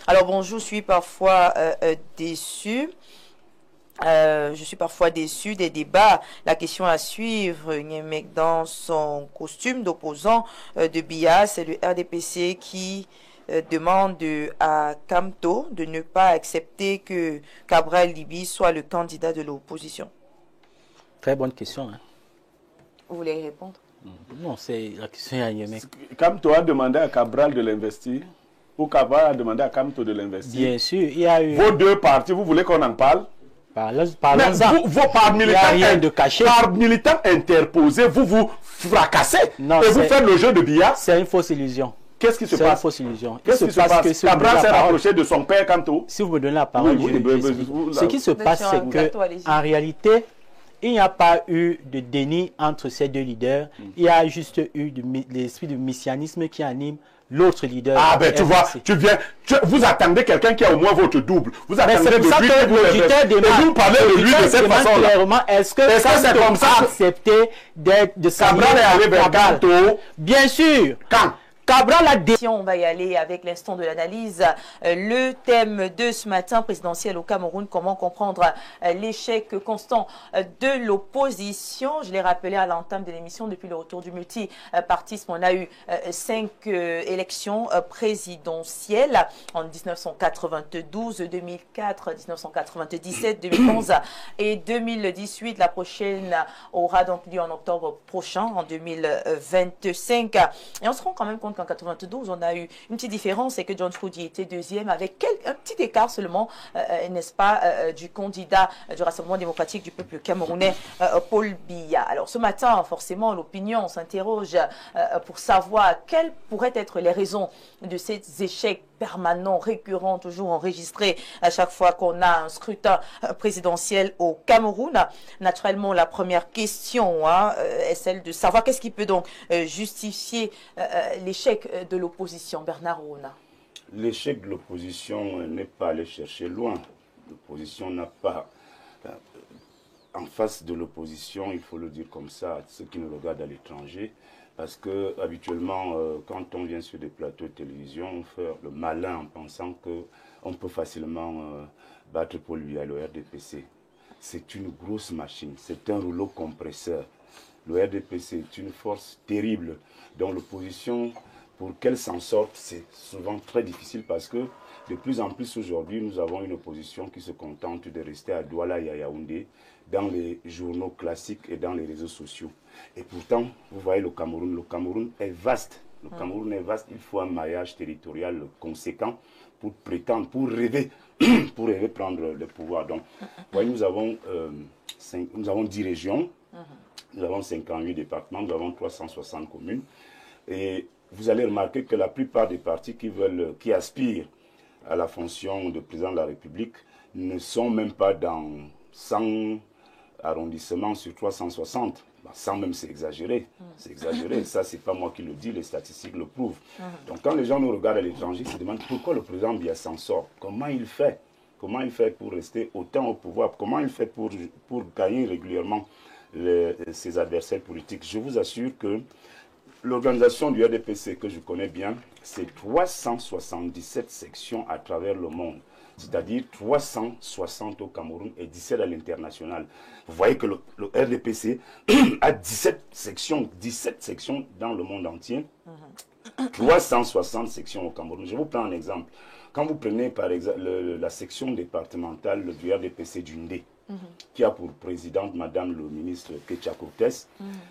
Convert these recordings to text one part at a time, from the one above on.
Alors bonjour, je suis parfois déçu. Je suis parfois déçu des débats. La question à suivre, Niemek dans son costume d'opposant de BIA, c'est le RDPC qui demande à Kamto de ne pas accepter que Cabral Libi soit le candidat de l'opposition. Très bonne question. Hein. Vous voulez répondre? Non, c'est la question à Niemek. Kamto a demandé à Cabral de l'investir ou Cabral a demandé à Kamto de l'investir. Bien sûr, il y a eu... Vos deux partis, vous voulez qu'on en parle? Parlons-en. Vos par militants interposés, vous fracassez non, et vous faites le jeu de billard. C'est une fausse illusion. Qu'est-ce qui se passe? C'est une fausse illusion. Qu'est-ce qui se passe? Si Cabral s'est rapproché de son père Kamto. Si vous me donnez la parole, ce qui se passe, c'est que en réalité, il n'y a pas eu de déni entre ces deux leaders. Il y a juste eu l'esprit de messianisme qui anime l'autre leader. Ah ben tu vois, vous attendez quelqu'un qui a au moins votre double. Vous attendez de lui et vous parlez de lui de cette façon-là. Est-ce que c'est comme ça accepté de Cabral est allé vers Kamto? Bien sûr. Quand? Cabral a décidé. On va y aller avec l'instant de l'analyse. Le thème de ce matin présidentiel au Cameroun, comment comprendre l'échec constant de l'opposition. Je l'ai rappelé à l'entame de l'émission, depuis le retour du multipartisme, on a eu 5 élections présidentielles en 1992, 2004, 1997, 2011 et 2018. La prochaine aura donc lieu en octobre prochain, en 2025. Et on se rend quand même compte qu'en 92, on a eu une petite différence, c'est que John Foudi était deuxième avec un petit écart seulement, n'est-ce pas, du candidat du Rassemblement démocratique du peuple camerounais, Paul Biya. Alors ce matin, forcément, l'opinion s'interroge pour savoir quelles pourraient être les raisons de ces échecs permanents, récurrents, toujours enregistrés à chaque fois qu'on a un scrutin présidentiel au Cameroun. Naturellement, la première question est celle de savoir qu'est-ce qui peut donc justifier l'échec de l'opposition. Bernard Ouna. L'échec de l'opposition n'est pas aller chercher loin. L'opposition n'a pas... En face de l'opposition, il faut le dire comme ça, ceux qui nous regardent à l'étranger, parce que habituellement, quand on vient sur des plateaux de télévision, on fait le malin en pensant qu'on peut facilement battre Paul Biya et le RDPC. C'est une grosse machine, c'est un rouleau compresseur. Le RDPC est une force terrible, dont l'opposition, pour qu'elle s'en sorte, c'est souvent très difficile parce que de plus en plus aujourd'hui, nous avons une opposition qui se contente de rester à Douala et à Yaoundé, dans les journaux classiques et dans les réseaux sociaux. Et pourtant, vous voyez le Cameroun est vaste. Le Cameroun est vaste, il faut un maillage territorial conséquent pour prétendre, pour rêver prendre le pouvoir. Donc, vous voyez, nous avons 10 régions, nous avons 58 départements, nous avons 360 communes. Et vous allez remarquer que la plupart des partis qui aspirent à la fonction de président de la République ne sont même pas dans 100 arrondissements sur 360. 100 même, c'est exagéré. C'est exagéré. Ça, c'est pas moi qui le dis, les statistiques le prouvent. Donc, quand les gens nous regardent à l'étranger, ils se demandent pourquoi le président Biya s'en sort. Comment il fait? Comment il fait pour rester autant au pouvoir? Comment il fait pour gagner régulièrement ses adversaires politiques? Je vous assure que l'organisation du RDPC que je connais bien, c'est 377 sections à travers le monde. C'est-à-dire 360 au Cameroun et 17 à l'international. Vous voyez que le RDPC a 17 sections dans le monde entier. 360 sections au Cameroun. Je vous prends un exemple. Quand vous prenez par exemple la section départementale du RDPC du Ndé, qui a pour présidente Madame le ministre Ketia Cortés,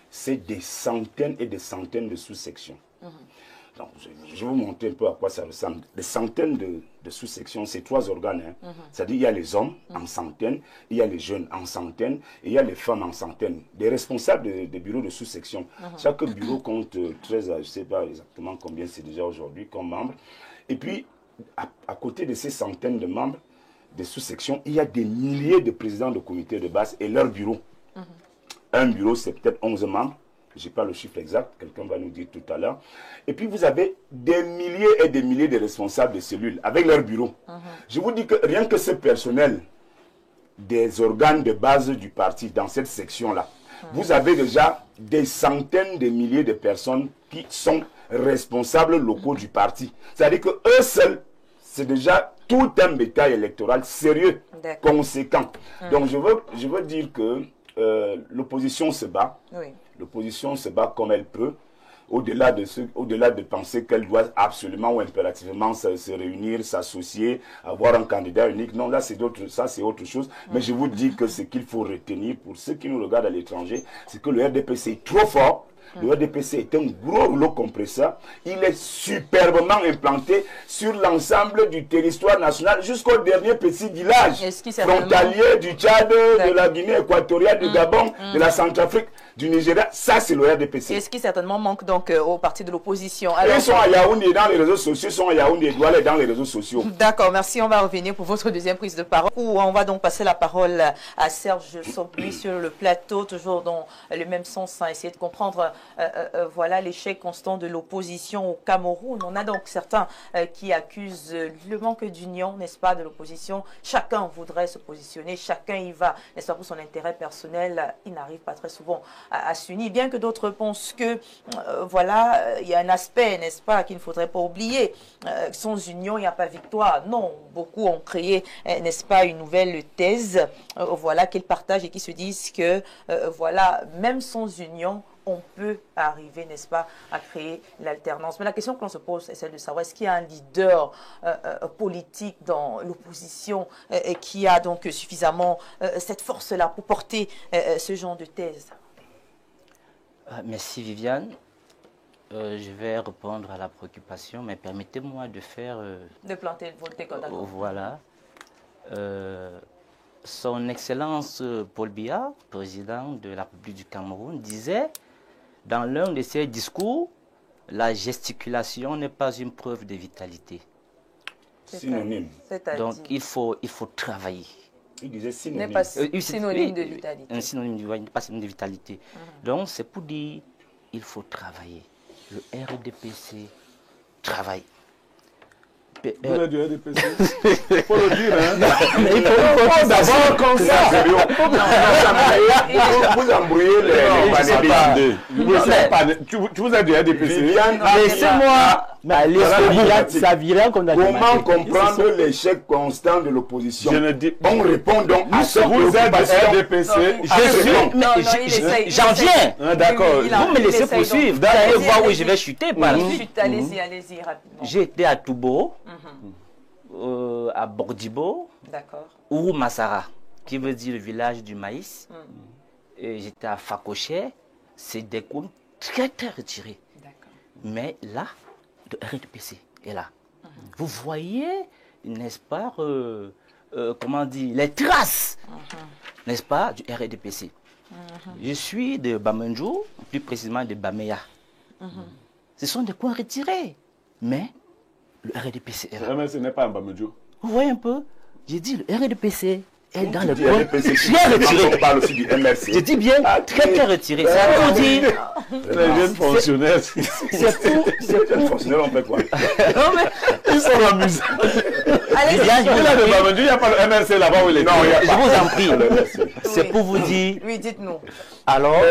c'est des centaines et des centaines de sous-sections. Donc, je vais vous montrer un peu à quoi ça ressemble. Des centaines de sous-sections, c'est 3 organes. C'est-à-dire il y a les hommes en centaines, il y a les jeunes en centaines, et il y a les femmes en centaines. Des responsables des bureaux de sous-sections. Chaque bureau compte 13, je ne sais pas exactement combien c'est déjà aujourd'hui comme membres. Et puis, à côté de ces centaines de membres, des sous-sections, il y a des milliers de présidents de comités de base et leurs bureaux. Un bureau, c'est peut-être 11 membres. Je n'ai pas le chiffre exact, quelqu'un va nous dire tout à l'heure. Et puis vous avez des milliers et des milliers de responsables de cellules avec leurs bureaux. Je vous dis que rien que ce personnel des organes de base du parti dans cette section-là, vous avez déjà des centaines de milliers de personnes qui sont responsables locaux du parti. C'est-à-dire qu'eux seuls, c'est déjà tout un bétail électoral sérieux, conséquent. Donc je veux dire que l'opposition se bat. Oui. L'opposition se bat comme elle peut. Au-delà de penser qu'elle doit absolument ou impérativement se réunir, s'associer, avoir un candidat unique. Non, là, c'est autre chose. Mais je vous dis que ce qu'il faut retenir pour ceux qui nous regardent à l'étranger, c'est que le RDPC est trop fort. Le RDPC est un gros rouleau compresseur. Il est superbement implanté sur l'ensemble du territoire national jusqu'au dernier petit village frontalier du Tchad, de la Guinée équatoriale, du Gabon, de la Centrafrique, du Nigeria. Ça, c'est le RDPC. Et ce qui certainement manque donc au parti de l'opposition. Ils sont à Yaoundé dans les réseaux sociaux, ils sont à Yaoundé, ils doivent aller dans les réseaux sociaux. D'accord, merci. On va revenir pour votre deuxième prise de parole. On va donc passer la parole à Serge Sobri sur le plateau, toujours dans le même sens, hein, essayer de comprendre voilà l'échec constant de l'opposition au Cameroun. On a donc certains qui accusent le manque d'union, n'est-ce pas, de l'opposition. Chacun voudrait se positionner, chacun y va, n'est-ce pas, pour son intérêt personnel. Il n'arrive pas très souvent à s'unir, bien que d'autres pensent que, voilà, il y a un aspect, n'est-ce pas, qu'il ne faudrait pas oublier. Sans union, il n'y a pas victoire. Non, beaucoup ont créé, n'est-ce pas, une nouvelle thèse, voilà, qu'ils partagent et qui se disent que, voilà, même sans union, on peut arriver, n'est-ce pas, à créer l'alternance. Mais la question que l'on se pose est celle de savoir, est-ce qu'il y a un leader politique dans l'opposition qui a donc suffisamment cette force-là pour porter ce genre de thèse? Merci Viviane. Je vais répondre à la préoccupation, mais permettez-moi de faire... de planter votre décodage. Voilà. Son Excellence Paul Biya, président de la République du Cameroun, disait dans l'un de ses discours, la gesticulation n'est pas une preuve de vitalité. Synonyme. Donc il faut travailler. Il disait synonyme. N'est pas synonyme de vitalité. Un synonyme pas synonyme de vitalité. Donc c'est pour dire il faut travailler. Le RDPC travaille. Vous êtes du RDPC. Il faut le dire, hein. Mais il faut d'abord comme ça. Vous embrouillez les vous êtes du RDPC. Laissez-moi comment comprendre l'échec constant de l'opposition? On répond donc à ce que vous êtes du RDPC. J'en viens. D'accord. Vous me laissez poursuivre. Vous allez voir où je vais chuter par la suite. Allez-y, rapidement. J'ai été à Toubo, à Bordibo, ou Massara, qui veut dire le village du maïs. Et j'étais à Fakochet, c'est des coins très très retirés. Mais là, le RDPC est là. Vous voyez, n'est-ce pas, comment dire, les traces, n'est-ce pas, du RDPC. Je suis de Bamendjou, plus précisément de Bameya. Ce sont des coins retirés, mais le RDPC est là. Mais ce n'est pas un Bamendjou. Vous voyez un peu, j'ai dit le RDPC est dans le coin très retiré. On parle aussi du MRC. Je dis bien très très retiré. C'est pour dire. Les jeunes fonctionnaires. C'est pour fonctionnaires, on fait quoi? Non mais ils sont amusants. Allez, il n'y a pas le MRC là-bas où il est. Non, je vous en prie. C'est pour vous dire. Oui, dites-nous. Alors,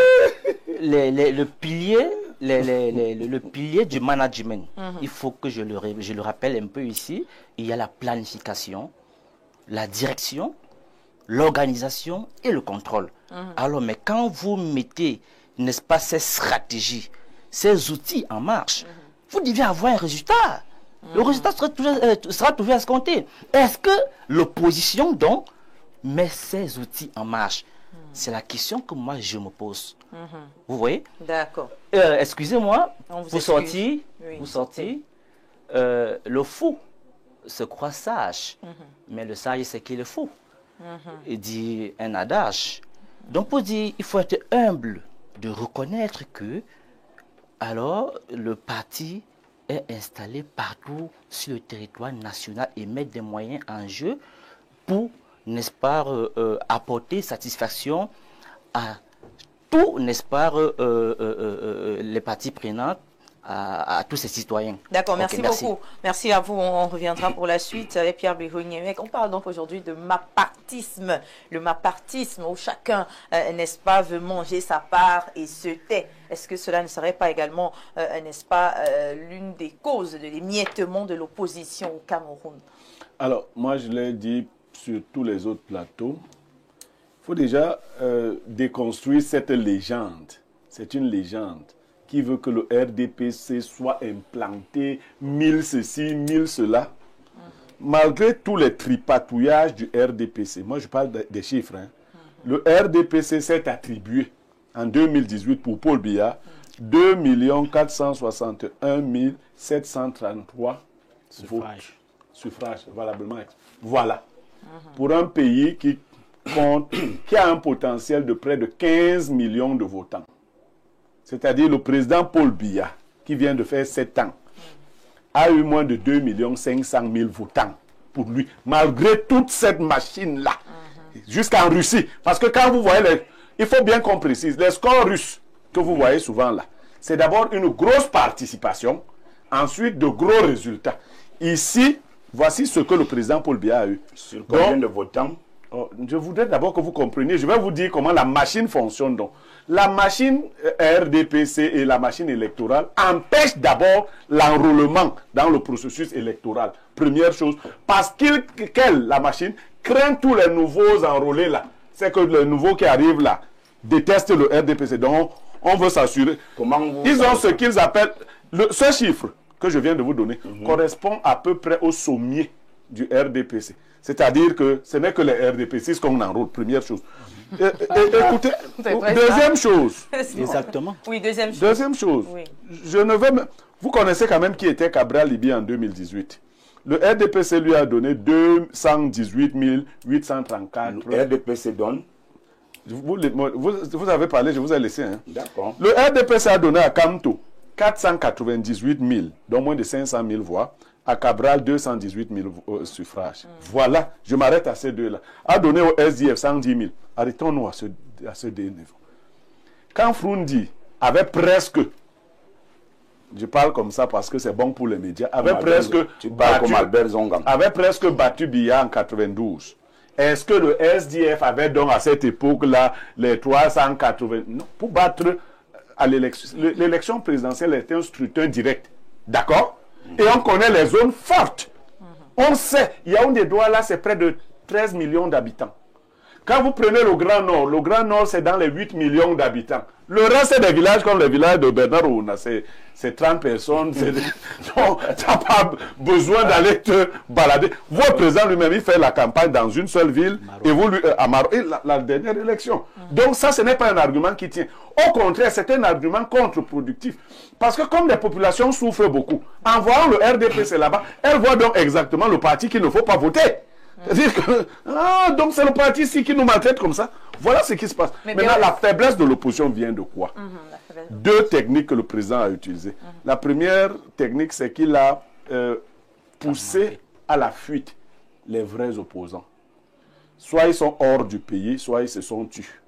le pilier. Le pilier du management, il faut que je le rappelle un peu ici, il y a la planification, la direction, l'organisation et le contrôle. Alors, mais quand vous mettez, n'est-ce pas, ces stratégies, ces outils en marche, vous devez avoir un résultat. Le résultat sera toujours escompté. Est-ce que l'opposition, donc, met ces outils en marche? C'est la question que moi, je me pose. Vous voyez? D'accord. Excusez-moi, vous sortez, le fou se croit sage, mais le sage, c'est qu'il est fou. Il dit un adage. Donc, pour dire, il faut être humble de reconnaître que, alors, le parti est installé partout sur le territoire national et met des moyens en jeu pour, n'est-ce pas, apporter satisfaction à tout, n'est-ce pas, les parties prenantes, à tous ces citoyens. D'accord, merci beaucoup. Merci à vous. On reviendra pour la suite avec Pierre Béhouniemec. On parle donc aujourd'hui de mapartisme. Le mapartisme où chacun, n'est-ce pas, veut manger sa part et se tait. Est-ce que cela ne serait pas également, n'est-ce pas, l'une des causes de l'émiettement de l'opposition au Cameroun? Alors, moi, je l'ai dit sur tous les autres plateaux. Il faut déjà déconstruire cette légende. C'est une légende qui veut que le RDPC soit implanté, 1000 ceci, 1000 cela. Malgré tous les tripatouillages du RDPC, moi je parle des chiffres, hein. Le RDPC s'est attribué en 2018 pour Paul Biya 2 461 733 suffrages valablement. Voilà. Pour un pays qui compte, qui a un potentiel de près de 15 millions de votants. C'est-à-dire le président Paul Biya, qui vient de faire 7 ans, a eu moins de 2 500 000 votants pour lui, malgré toute cette machine-là, jusqu'en Russie. Parce que quand vous voyez, il faut bien qu'on précise, les scores russes que vous voyez souvent là, c'est d'abord une grosse participation, ensuite de gros résultats. Ici, voici ce que le président Paul Biya a eu. Sur combien de votants? Je voudrais d'abord que vous compreniez, je vais vous dire comment la machine fonctionne donc. La machine RDPC et la machine électorale empêchent d'abord l'enrôlement dans le processus électoral. Première chose, parce la machine craint tous les nouveaux enrôlés là. C'est que les nouveaux qui arrivent là détestent le RDPC. Donc, on veut s'assurer. Ils ont ce qu'ils appellent, ce chiffre que je viens de vous donner correspond à peu près au sommier du RDPC. C'est-à-dire que ce n'est que les RDPC qu'on enrôle, première chose. Écoutez, deuxième chose. Exactement. Oui, deuxième chose. Deuxième chose. Oui. Vous connaissez quand même qui était Cabral Libi en 2018. Le RDPC lui a donné 218 834. Le RDPC donne. Vous avez parlé, je vous ai laissé. Hein. D'accord. Le RDPC a donné à Kamto 498 000, donc moins de 500 000 voix. À Cabral, 218 000 suffrages. Voilà, je m'arrête à ces deux-là. A donné au SDF 110 000. Arrêtons-nous à ce deux niveaux. Quand Frundi avait presque, je parle comme ça parce que c'est bon pour les médias, avait presque battu Biya en 92. Est-ce que le SDF avait donc à cette époque-là les 380... Non, pour battre à l'élection. L'élection présidentielle était un scrutin direct. D'accord? Et on connaît les zones fortes. On sait, Yaoundé Douala, c'est près de 13 millions d'habitants. Quand vous prenez le Grand Nord, c'est dans les 8 millions d'habitants. Le reste, c'est des villages comme le village de Bernard Ouna. C'est 30 personnes. Donc, tu n'as pas besoin d'aller te balader. Votre président lui-même, il fait la campagne dans une seule ville. Et vous, à Maroc, la dernière élection. Donc, ça, ce n'est pas un argument qui tient. Au contraire, c'est un argument contre-productif. Parce que comme les populations souffrent beaucoup, en voyant le RDPC là-bas, elles voient donc exactement le parti qu'il ne faut pas voter. C'est-à-dire que, donc c'est le parti ici qui nous maltraite comme ça. Voilà ce qui se passe. Maintenant, la faiblesse de l'opposition vient de quoi? Deux techniques que le président a utilisées. La première technique, c'est qu'il a poussé à la fuite les vrais opposants. Soit ils sont hors du pays, soit ils se sont tus.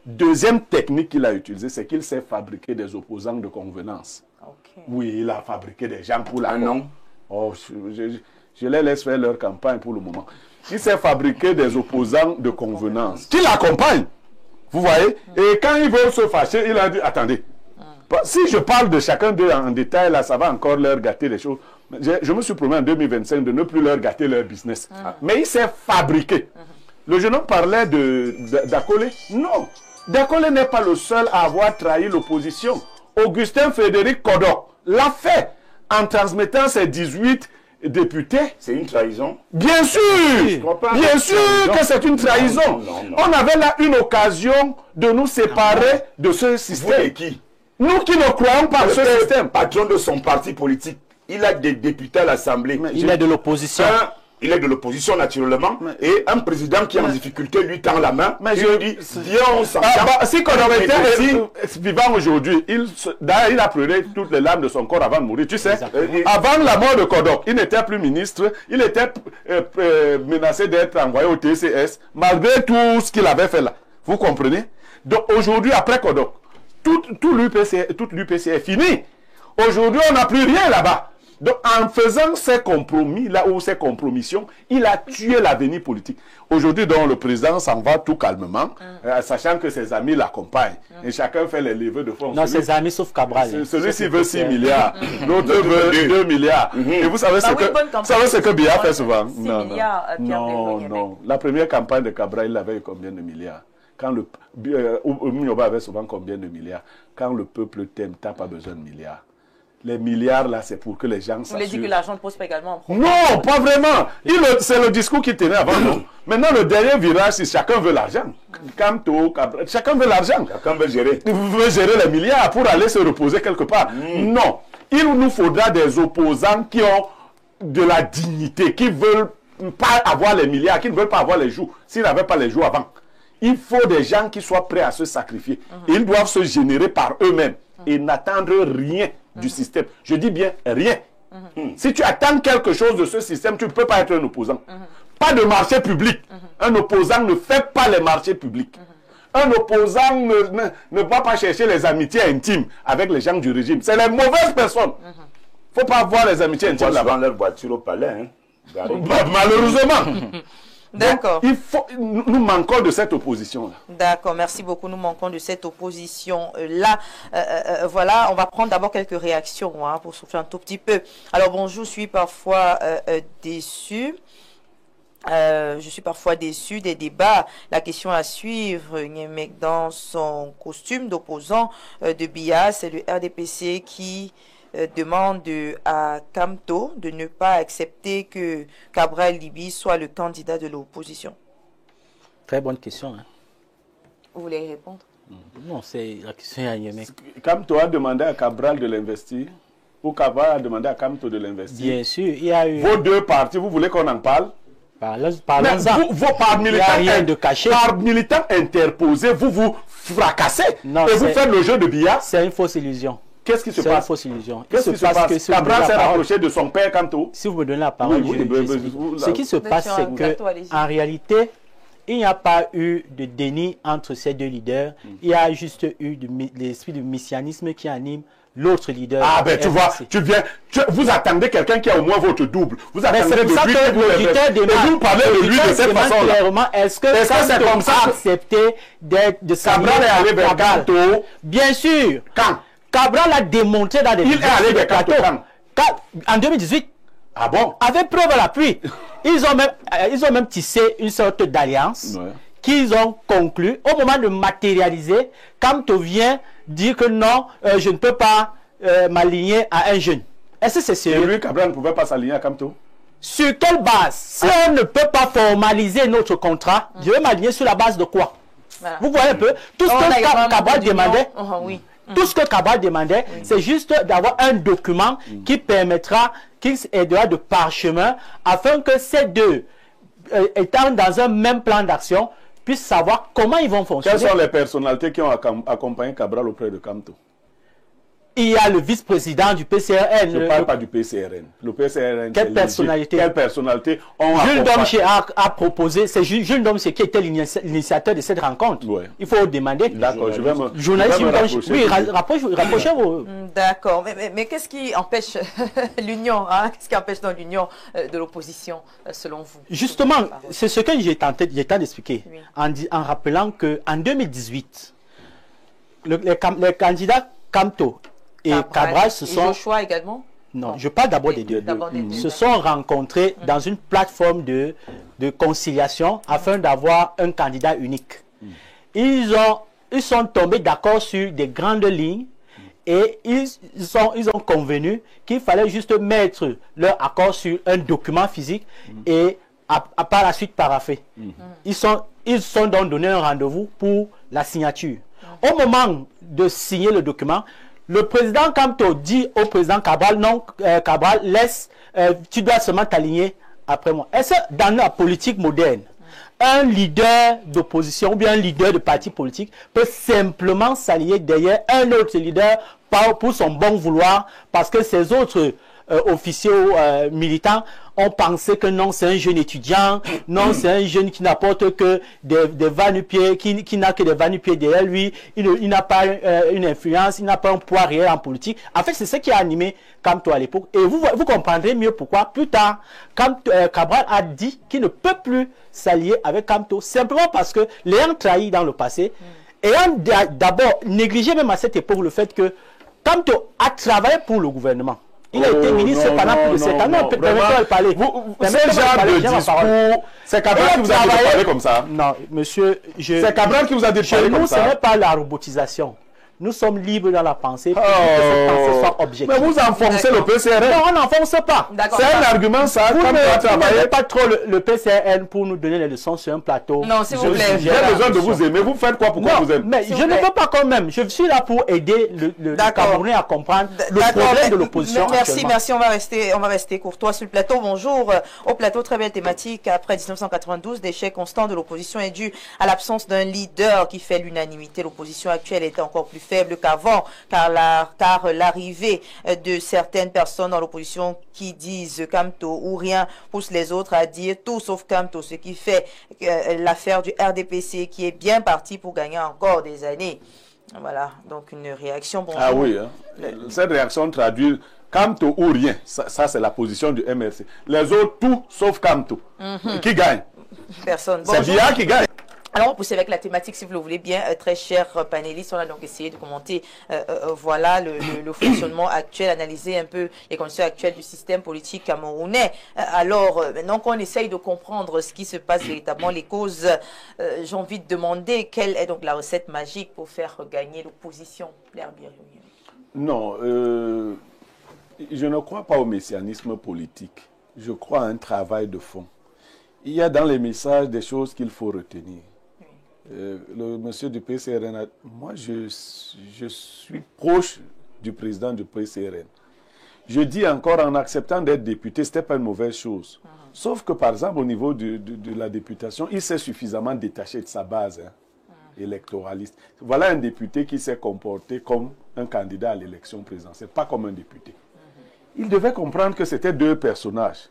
Deuxième technique qu'il a utilisée, c'est qu'il s'est fabriqué des opposants de convenance. Oui, il a fabriqué des gens pour la... non. Oh, je les laisse faire leur campagne pour le moment. Il s'est fabriqué des opposants de convenance qui l'accompagnent. Vous voyez? Et quand ils veulent se fâcher, il a dit, attendez, si je parle de chacun d'eux en détail, là, ça va encore leur gâter les choses. Je me suis promis en 2025 de ne plus leur gâter leur business. Mais il s'est fabriqué. Le jeune homme parlait d'Akole. Non. D'Akole n'est pas le seul à avoir trahi l'opposition. Augustin Frédéric Kodok l'a fait en transmettant ses 18 députés. C'est une trahison? Bien sûr! Bien sûr que c'est une trahison. Non. On avait là une occasion de nous séparer de ce système. Vous et qui? Nous qui ne croyons pas en ce système. Patron de son parti politique, il a des députés à l'Assemblée. Il est de l'opposition. Il est de l'opposition naturellement. Et un président qui est en difficulté lui tend la main. Mais je dis, viens, on s'entend. Si Kodok était vivant aujourd'hui, il a pleuré toutes les larmes de son corps avant de mourir. Tu sais, avant la mort de Kodok, il n'était plus ministre. Il était menacé d'être envoyé au TCS, malgré tout ce qu'il avait fait là. Vous comprenez? Donc aujourd'hui, après Kodok, toute l'UPC est finie. Aujourd'hui, on n'a plus rien là-bas. Donc, en faisant ces compromis-là ou ces compromissions, il a tué l'avenir politique. Aujourd'hui, donc, le président s'en va tout calmement, sachant que ses amis l'accompagnent. Et chacun fait les levées de fonds. Non, ses amis sauf Cabral. Celui-ci veut 6 milliards, l'autre veut 2 milliards. Et vous savez ce que Biya fait souvent? Non. La première campagne de Cabral, il avait combien de milliards? Quand le Myoba avait souvent combien de milliards? Quand le peuple t'aime, tu n'as pas besoin de milliards. Les milliards, là, c'est pour que les gens s'assurent. Vous voulez dire que l'argent ne pose pas également un problème? Non, pas vraiment. C'est le discours qui tenait avant nous. Maintenant, le dernier virage, c'est chacun veut l'argent. Chacun veut l'argent. Chacun veut gérer. Veut gérer les milliards pour aller se reposer quelque part. Non. Il nous faudra des opposants qui ont de la dignité, qui ne veulent pas avoir les milliards, qui ne veulent pas avoir les joues, s'ils n'avaient pas les joues avant. Il faut des gens qui soient prêts à se sacrifier. Ils doivent se générer par eux-mêmes et n'attendre rien du système. Je dis bien rien. Si tu attends quelque chose de ce système, tu ne peux pas être un opposant. Pas de marché public. Un opposant ne fait pas les marchés publics. Un opposant ne va pas chercher les amitiés intimes avec les gens du régime. C'est les mauvaises personnes. Il ne faut pas avoir les amitiés intimes là-bas. Dans leur voiture au palais. Malheureusement. D'accord. Nous manquons de cette opposition-là. D'accord, merci beaucoup. Nous manquons de cette opposition-là. Voilà, on va prendre d'abord quelques réactions pour souffler un tout petit peu. Alors, bon, je suis parfois déçu. Je suis parfois déçu des débats. La question à suivre, Nyémek dans son costume d'opposant de Biya, c'est le RDPC qui demande à Kamto de ne pas accepter que Cabral Liby soit le candidat de l'opposition. Très bonne question. Hein. Vous voulez répondre? Non, c'est la question à Nyémek. Kamto a demandé à Cabral de l'investir ou Cabral a demandé à Kamto de l'investir? Bien sûr, il y a eu... Vos deux partis, vous voulez qu'on en parle? Par militants interposés, vous fracassez et vous faites le jeu de Biya. C'est une fausse illusion. Qu'est-ce qui se passe? C'est une fausse illusion. Qu'est-ce qui se passe? Cabral s'est rapproché de son père Kamto. Si vous me donnez la parole, ce qui se passe, c'est que en réalité, il n'y a pas eu de déni entre ces deux leaders. Il y a juste eu l'esprit de messianisme qui anime l'autre leader. Ah ben tu vois, vous attendez quelqu'un qui a au moins votre double. Vous attendez de lui et vous parlez de lui de cette façon-là. Est-ce que c'est comme ça accepté de s'allier Cabral est allé vers Kamto? Bien sûr. Quand? Cabral a démontré dans des vidéos. Il est allé vers Kamto en 2018. Ah bon? Avec preuve à l'appui. Ils ont même tissé une sorte d'alliance qu'ils ont conclue. Au moment de matérialiser, Kamto vient dire que non, je ne peux pas m'aligner à un jeune. Est-ce que c'est sérieux? Et lui, Cabral ne pouvait pas s'aligner à Kamto? Sur quelle base? Si on ne peut pas formaliser notre contrat, je vais m'aligner sur la base de quoi? Voilà. Vous voyez un peu? Tout ce que Cabral demandait, tout ce que Cabral demandait, c'est juste d'avoir un document qui permettra, qui aidera de parchemin, afin que ces deux, étant dans un même plan d'action, puissent savoir comment ils vont fonctionner. Quelles sont les personnalités qui ont accompagné Cabral auprès de Kamto? Il y a le vice-président du PCRN. Je ne parle pas du PCRN. Le PCRN, quelle personnalité? Quelle personnalité Jules Domché a proposé, c'est Jules Domché qui était l'initiateur de cette rencontre. Ouais. Il faut demander. D'accord, je vais me rapprocher. Oui, rapprochez-vous. D'accord, mais qu'est-ce qui empêche l'union Qu'est-ce qui empêche donc l'union de l'opposition, selon vous? Justement, c'est ce que j'ai tenté d'expliquer, en rappelant qu'en 2018, les candidats Kamto et Cabral se sont... Joshua également? Non, je parle d'abord des deux. Se sont rencontrés dans une plateforme de conciliation afin d'avoir un candidat unique. Ils sont tombés d'accord sur des grandes lignes et ils ont convenu qu'il fallait juste mettre leur accord sur un document physique et par la suite paraphé. Ils sont donc donné un rendez-vous pour la signature. Au moment de signer le document, le président Kamto dit au président Cabral, non, Cabral, laisse, tu dois seulement t'aligner après moi. Est-ce que dans la politique moderne, un leader d'opposition ou bien un leader de parti politique peut simplement s'aligner derrière un autre leader pour son bon vouloir parce que ces autres officiers ou militants on pensait que non, c'est un jeune étudiant, non, c'est un jeune qui n'apporte que des va-nu-pieds, qui n'a que des va-nu-pieds derrière lui, il n'a pas une influence, il n'a pas un poids réel en politique. En fait, c'est ce qui a animé Kamto à l'époque. Et vous comprendrez mieux pourquoi plus tard, Cabral a dit qu'il ne peut plus s'allier avec Kamto, simplement parce que l'ayant trahi dans le passé, ayant d'abord négligé même à cette époque le fait que Kamto a travaillé pour le gouvernement. Il a été ministre pendant plus de 7 ans. Non, permettez-moi de parler. C'est genre de discours. C'est Cabral qui vous a dit de parler comme ça. Non, monsieur, c'est Cabral qui vous a dit de parler comme ça. Chez nous, ce n'est pas la robotisation. Nous sommes libres dans la pensée pour que cette pensée soit objective. Mais vous enfoncez le PCRN. Non, on n'enfonce pas. C'est un argument, ça. Vous n'avez pas trop le PCRN pour nous donner les leçons sur un plateau. Non, s'il vous plaît. J'ai besoin de vous aimer. Vous faites quoi? Pourquoi vous aimez? Mais je ne veux pas quand même. Je suis là pour aider le Camerounais à comprendre le problème de l'opposition. Merci. On va rester courtois sur le plateau. Bonjour. Au plateau, très belle thématique. Après 1992, l'échec constant de l'opposition est dû à l'absence d'un leader qui fait l'unanimité. L'opposition actuelle était encore plus faible qu'avant, car l'arrivée de certaines personnes dans l'opposition qui disent Kamto ou rien pousse les autres à dire tout sauf Kamto, ce qui fait l'affaire du RDPC qui est bien parti pour gagner encore des années. Voilà, donc une réaction. Bonjour. Ah oui, hein. Cette réaction traduit Kamto ou rien. Ça c'est la position du MRC. Les autres, tout sauf Kamto. Qui gagne? Personne. C'est Bia qui gagne. Alors, on pousse avec la thématique, si vous le voulez bien, très chers panélistes. On a donc essayé de commenter, voilà, le fonctionnement actuel, analyser un peu les conditions actuelles du système politique camerounais. Alors, maintenant qu'on essaye de comprendre ce qui se passe véritablement, les causes, j'ai envie de demander quelle est donc la recette magique pour faire gagner l'opposition. Non, je ne crois pas au messianisme politique. Je crois à un travail de fond. Il y a dans les messages des choses qu'il faut retenir. Le monsieur du PCRN, moi je suis proche du président du PCRN. Je dis encore, en acceptant d'être député, ce n'était pas une mauvaise chose. Sauf que par exemple au niveau de la députation, il s'est suffisamment détaché de sa base électoraliste. Voilà un député qui s'est comporté comme un candidat à l'élection présidentielle, pas comme un député. Il devait comprendre que c'était deux personnages,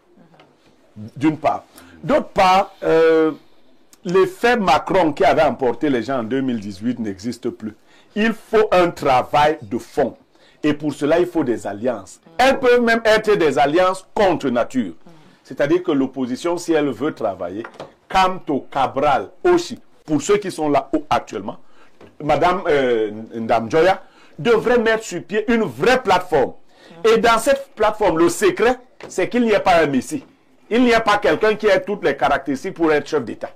d'une part. D'autre part, l'effet Macron qui avait emporté les gens en 2018 n'existe plus. Il faut un travail de fond. Et pour cela, il faut des alliances. Elles peuvent même être des alliances contre nature. C'est-à-dire que l'opposition, si elle veut travailler, Kamto, Cabral, Oshi, pour ceux qui sont là actuellement, Madame Ndamjoya, devrait mettre sur pied une vraie plateforme. Et dans cette plateforme, le secret, c'est qu'il n'y ait pas un messie. Il n'y a pas quelqu'un qui ait toutes les caractéristiques pour être chef d'État.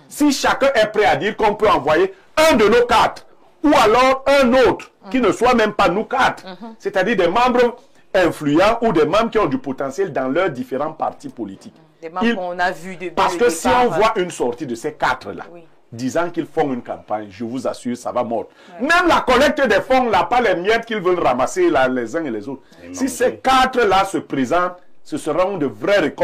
Si chacun est prêt à dire qu'on peut envoyer un de nos quatre, ou alors un autre, qui ne soit même pas nous quatre, c'est-à-dire des membres influents ou des membres qui ont du potentiel dans leurs différents partis politiques. Des membres qu'on a vus de Parce que si on voit une sortie de ces quatre-là, disant qu'ils font une campagne, je vous assure, ça va mordre. Même la collecte des fonds, là, pas les miettes qu'ils veulent ramasser là, les uns et les autres. Si ces quatre-là se présentent, ce seront de vraies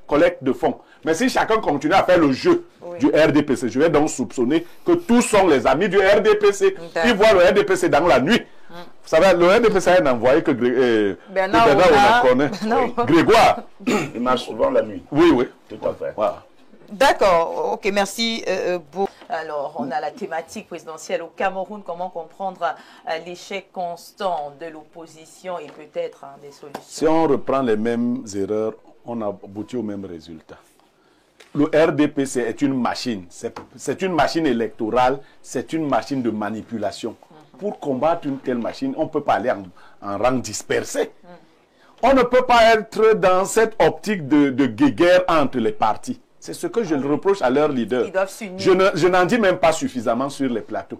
collectes de fonds. Mais si chacun continue à faire le jeu du RDPC, je vais donc soupçonner que tous sont les amis du RDPC. Ils voient le RDPC dans la nuit. Vous savez, le RDPC a un envoyé que Bernard connaît. Grégoire. Il marche souvent la nuit. Oui, oui. Tout à fait. Voilà. D'accord, ok, merci beaucoup. Alors, on a la thématique présidentielle au Cameroun. Comment comprendre l'échec constant de l'opposition et peut-être des solutions? Si on reprend les mêmes erreurs, on aboutit au même résultat. Le RDPC est une machine. C'est une machine électorale, c'est une machine de manipulation. Pour combattre une telle machine, on ne peut pas aller en rang dispersé. On ne peut pas être dans cette optique de guéguerre entre les partis. C'est ce que je reproche à leurs leaders. Ils doivent s'unir. Je n'en dis même pas suffisamment sur les plateaux.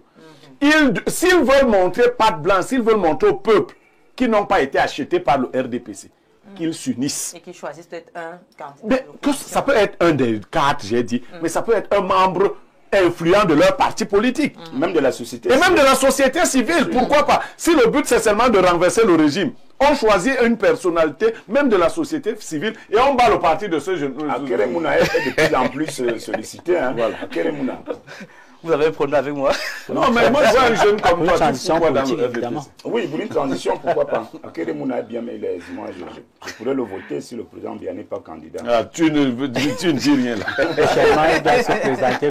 S'ils veulent montrer patte blanche, s'ils veulent montrer au peuple qui n'ont pas été achetés par le RDPC, qu'ils s'unissent. Et qu'ils choisissent peut-être un candidat. Mais ça peut être un des quatre, j'ai dit, mais ça peut être un membre influent de leur parti politique. Même de la société civile. Et même de la société civile, pourquoi pas? Si le but c'est seulement de renverser le régime, on choisit une personnalité, même de la société civile, et on bat le parti de ce jeune. Akeremouna est de plus en plus sollicité. Hein. Voilà. Akeremouna. Vous avez un problème avec moi? Non, mais moi, je vois un jeune comme toi. Transition politique, évidemment. Oui, pour une transition, pourquoi pas? Akeremouna est bien, mais moi, je pourrais le voter si le président Biya n'est pas candidat. Ah, tu ne dis rien là. Prochainement, il doit se présenter.